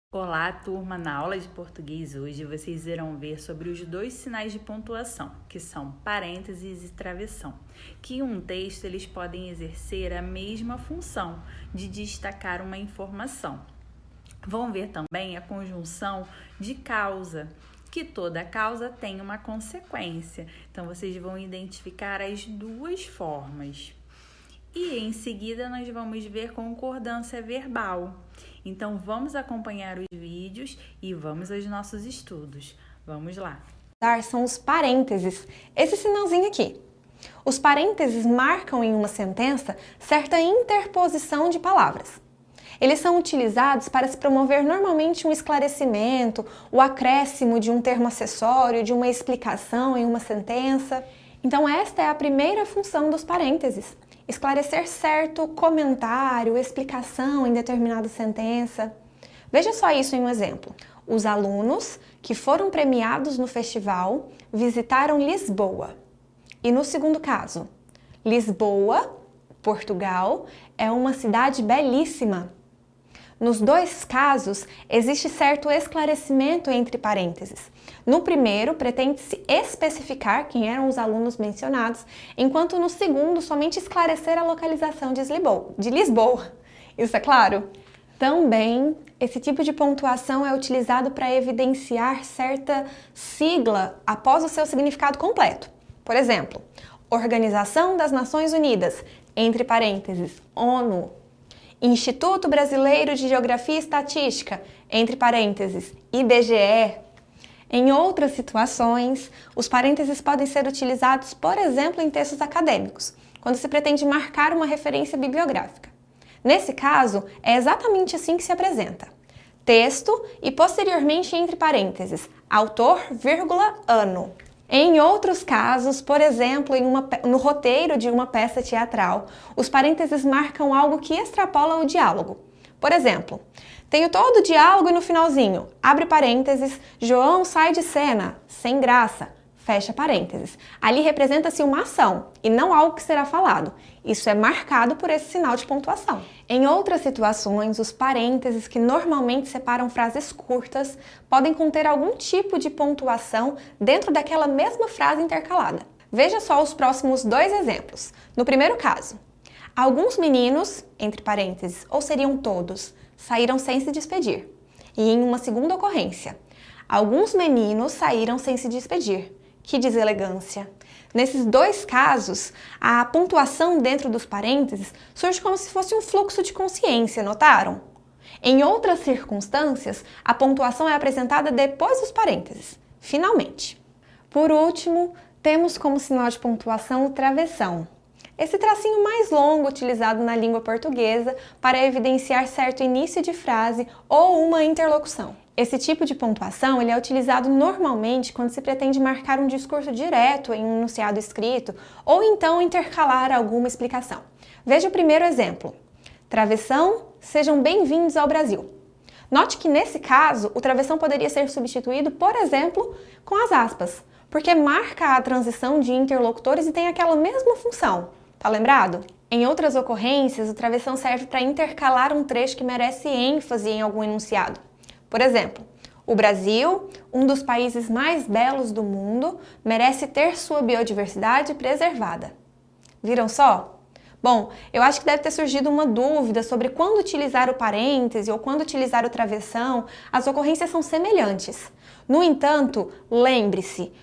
Olá, turma! Na aula de português hoje vocês irão ver sobre os dois sinais de pontuação, que são parênteses e travessão, que em um texto eles podem exercer a mesma função de destacar uma informação. Vão ver também a conjunção de causa, que toda causa tem uma consequência. Então, vocês vão identificar as duas formas. E em seguida nós vamos ver concordância verbal. Então vamos acompanhar os vídeos e vamos aos nossos estudos. Vamos lá. São os parênteses, esse sinalzinho aqui. Os parênteses marcam em uma sentença certa interposição de palavras. Eles são utilizados para se promover normalmente um esclarecimento, o acréscimo de um termo acessório, de uma explicação em uma sentença. Então esta é a primeira função dos parênteses. Esclarecer certo comentário, explicação em determinada sentença. Veja só isso em um exemplo. Os alunos que foram premiados no festival visitaram Lisboa. E no segundo caso, Lisboa, Portugal, é uma cidade belíssima. Nos dois casos, existe certo esclarecimento entre parênteses. No primeiro, pretende-se especificar quem eram os alunos mencionados, enquanto no segundo, somente esclarecer a localização de Lisboa. Isso é claro? Também, esse tipo de pontuação é utilizado para evidenciar certa sigla após o seu significado completo. Por exemplo, Organização das Nações Unidas, entre parênteses, ONU. Instituto Brasileiro de Geografia e Estatística, entre parênteses, IBGE. Em outras situações, os parênteses podem ser utilizados, por exemplo, em textos acadêmicos, quando se pretende marcar uma referência bibliográfica. Nesse caso, é exatamente assim que se apresenta. Texto e, posteriormente, entre parênteses, autor, vírgula, ano. Em outros casos, por exemplo, no roteiro de uma peça teatral, os parênteses marcam algo que extrapola o diálogo. Por exemplo, tenho todo o diálogo e no finalzinho, abre parênteses, João sai de cena, sem graça, fecha parênteses. Ali representa-se uma ação e não algo que será falado. Isso é marcado por esse sinal de pontuação. Em outras situações, os parênteses, que normalmente separam frases curtas, podem conter algum tipo de pontuação dentro daquela mesma frase intercalada. Veja só os próximos dois exemplos. No primeiro caso, alguns meninos, entre parênteses, ou seriam todos, saíram sem se despedir. E em uma segunda ocorrência, alguns meninos saíram sem se despedir. Que deselegância! Nesses dois casos, a pontuação dentro dos parênteses surge como se fosse um fluxo de consciência, notaram? Em outras circunstâncias, a pontuação é apresentada depois dos parênteses, finalmente. Por último, temos como sinal de pontuação o travessão. Esse tracinho mais longo utilizado na língua portuguesa para evidenciar certo início de frase ou uma interlocução. Esse tipo de pontuação ele é utilizado normalmente quando se pretende marcar um discurso direto em um enunciado escrito ou então intercalar alguma explicação. Veja o primeiro exemplo. Travessão, sejam bem-vindos ao Brasil. Note que nesse caso, o travessão poderia ser substituído, por exemplo, com as aspas, porque marca a transição de interlocutores e tem aquela mesma função. Tá lembrado? Em outras ocorrências, o travessão serve para intercalar um trecho que merece ênfase em algum enunciado. Por exemplo, o Brasil, um dos países mais belos do mundo, merece ter sua biodiversidade preservada. Viram só? Bom, eu acho que deve ter surgido uma dúvida sobre quando utilizar o parêntese ou quando utilizar o travessão. As ocorrências são semelhantes. No entanto, lembre-se,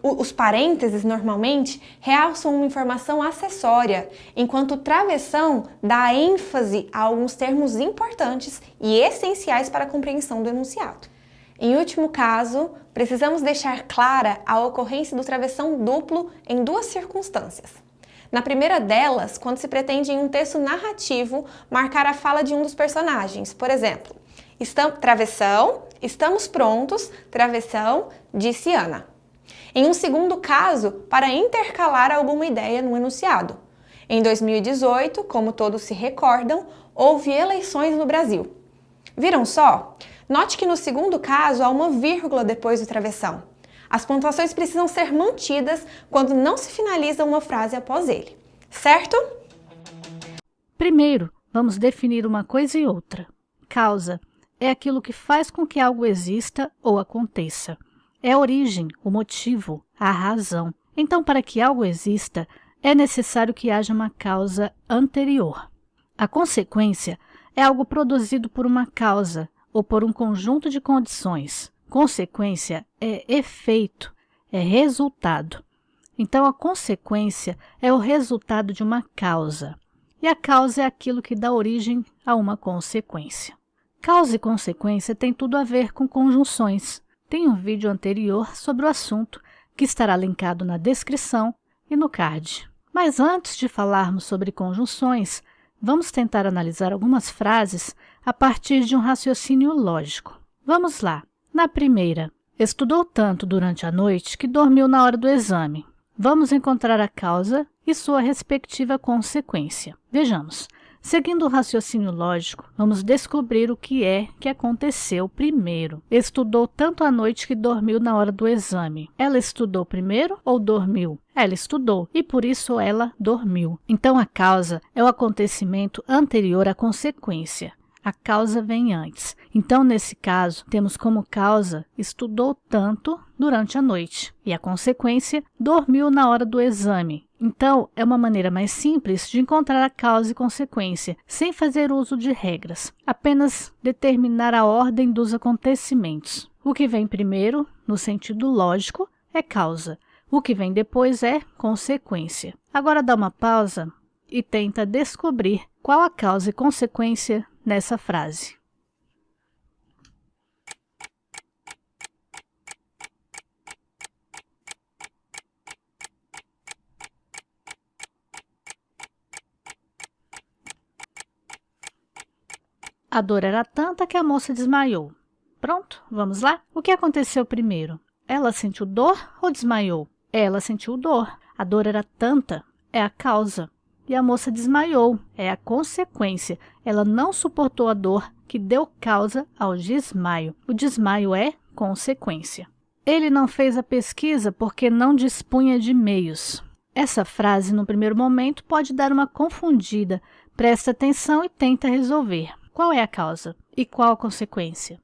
os parênteses normalmente realçam uma informação acessória, enquanto o travessão dá ênfase a alguns termos importantes e essenciais para a compreensão do enunciado. Em último caso, precisamos deixar clara a ocorrência do travessão duplo em duas circunstâncias. Na primeira delas, quando se pretende em um texto narrativo marcar a fala de um dos personagens, por exemplo, travessão, estamos prontos, travessão, disse Ana. Em um segundo caso, para intercalar alguma ideia no enunciado. Em 2018, como todos se recordam, houve eleições no Brasil. Viram só? Note que no segundo caso há uma vírgula depois do travessão. As pontuações precisam ser mantidas quando não se finaliza uma frase após ele, certo? Primeiro, vamos definir uma coisa e outra. Causa é aquilo que faz com que algo exista ou aconteça. É a origem, o motivo, a razão. Então, para que algo exista, é necessário que haja uma causa anterior. A consequência é algo produzido por uma causa ou por um conjunto de condições. Consequência é efeito, é resultado. Então, a consequência é o resultado de uma causa. E a causa é aquilo que dá origem a uma consequência. Causa e consequência têm tudo a ver com conjunções. Tem um vídeo anterior sobre o assunto que estará linkado na descrição e no card. Mas antes de falarmos sobre conjunções, vamos tentar analisar algumas frases a partir de um raciocínio lógico. Vamos lá. Na primeira, estudou tanto durante a noite que dormiu na hora do exame. Vamos encontrar a causa e sua respectiva consequência. Vejamos. Seguindo o raciocínio lógico, vamos descobrir o que é que aconteceu primeiro. Estudou tanto à noite que dormiu na hora do exame. Ela estudou primeiro ou dormiu? Ela estudou e por isso ela dormiu. Então a causa é o acontecimento anterior à consequência. A causa vem antes. Então, nesse caso, temos como causa estudou tanto durante a noite e a consequência dormiu na hora do exame. Então, é uma maneira mais simples de encontrar a causa e consequência, sem fazer uso de regras, apenas determinar a ordem dos acontecimentos. O que vem primeiro, no sentido lógico, é causa. O que vem depois é consequência. Agora dá uma pausa e tenta descobrir qual a causa e consequência nessa frase. A dor era tanta que a moça desmaiou. Pronto, vamos lá? O que aconteceu primeiro? Ela sentiu dor ou desmaiou? Ela sentiu dor. A dor era tanta, é a causa. E a moça desmaiou, é a consequência. Ela não suportou a dor que deu causa ao desmaio. O desmaio é consequência. Ele não fez a pesquisa porque não dispunha de meios. Essa frase, no primeiro momento, pode dar uma confundida. Presta atenção e tenta resolver. Qual é a causa e qual a consequência?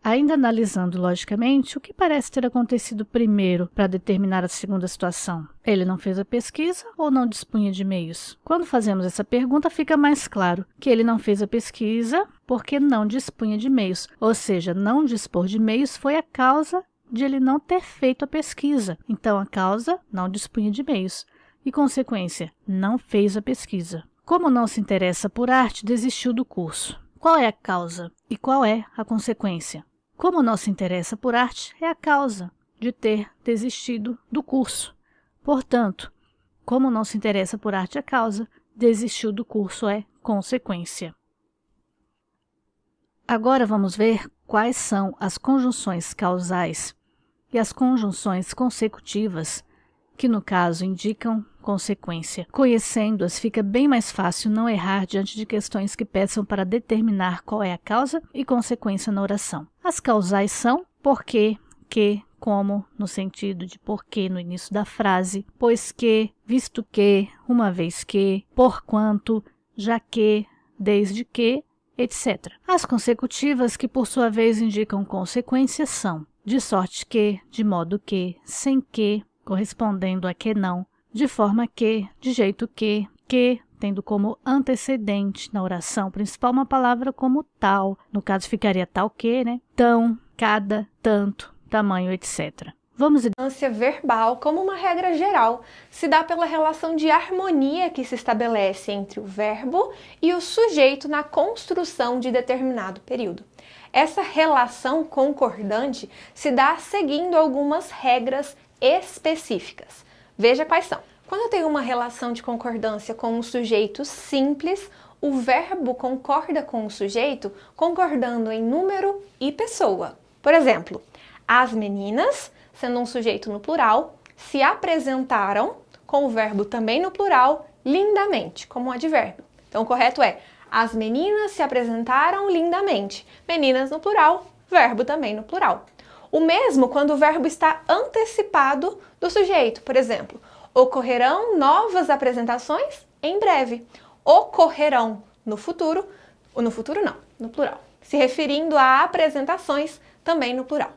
Ainda analisando logicamente, o que parece ter acontecido primeiro para determinar a segunda situação? Ele não fez a pesquisa ou não dispunha de meios? Quando fazemos essa pergunta, fica mais claro que ele não fez a pesquisa porque não dispunha de meios, ou seja, não dispor de meios foi a causa de ele não ter feito a pesquisa. Então, a causa não dispunha de meios. E consequência, não fez a pesquisa. Como não se interessa por arte, desistiu do curso. Qual é a causa e qual é a consequência? Como não se interessa por arte, é a causa de ter desistido do curso. Portanto, como não se interessa por arte, a causa, desistiu do curso é consequência. Agora vamos ver quais são as conjunções causais e as conjunções consecutivas, que no caso indicam consequência. Conhecendo-as, fica bem mais fácil não errar diante de questões que peçam para determinar qual é a causa e consequência na oração. As causais são porque, que, como, no sentido de porque no início da frase, pois que, visto que, uma vez que, porquanto, já que, desde que, etc. As consecutivas, que por sua vez indicam consequências, são de sorte que, de modo que, sem que, correspondendo a que não, de forma que, de jeito que, tendo como antecedente na oração principal uma palavra como tal, no caso ficaria tal que, né? Tão, cada, tanto, tamanho, etc. Vamos A dissonância verbal, como uma regra geral, se dá pela relação de harmonia que se estabelece entre o verbo e o sujeito na construção de determinado período. Essa relação concordante se dá seguindo algumas regras específicas. Veja quais são. Quando eu tenho uma relação de concordância com um sujeito simples, o verbo concorda com o sujeito concordando em número e pessoa. Por exemplo, as meninas, sendo um sujeito no plural, se apresentaram com o verbo também no plural, lindamente, como um advérbio. Então o correto é: as meninas se apresentaram lindamente. Meninas no plural, verbo também no plural. O mesmo quando o verbo está antecipado do sujeito. Por exemplo, ocorrerão novas apresentações em breve. ocorrerão no futuro, ou no futuro não, no plural, se referindo a apresentações também no plural.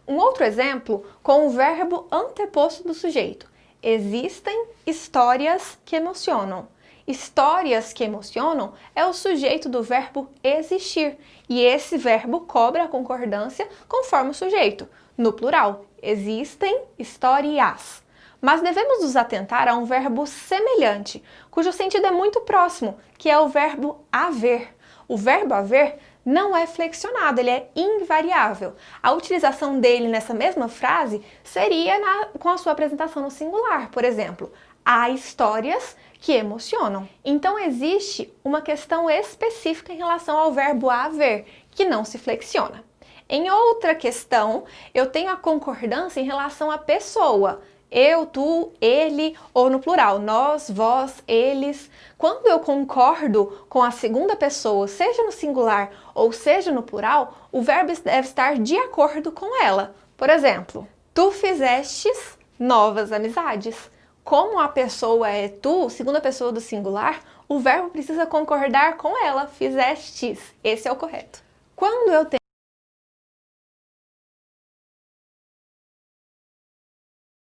Um outro exemplo com o verbo anteposto do sujeito. Existem histórias que emocionam. Histórias que emocionam é o sujeito do verbo existir, e esse verbo cobra a concordância conforme o sujeito. No plural, existem histórias. Mas devemos nos atentar a um verbo semelhante, cujo sentido é muito próximo, que é o verbo haver. O verbo haver não é flexionado, ele é invariável. A utilização dele nessa mesma frase seria com a sua apresentação no singular. Por exemplo, há histórias que emocionam. Então existe uma questão específica em relação ao verbo haver, que não se flexiona. Em outra questão, eu tenho a concordância em relação à pessoa. Eu, tu, ele, ou no plural, nós, vós, eles. Quando eu concordo com a segunda pessoa, seja no singular ou seja no plural, o verbo deve estar de acordo com ela. Por exemplo, tu fizestes novas amizades. Como a pessoa é tu, segunda pessoa do singular, o verbo precisa concordar com ela, fizestes. Esse é o correto. Quando eu tenho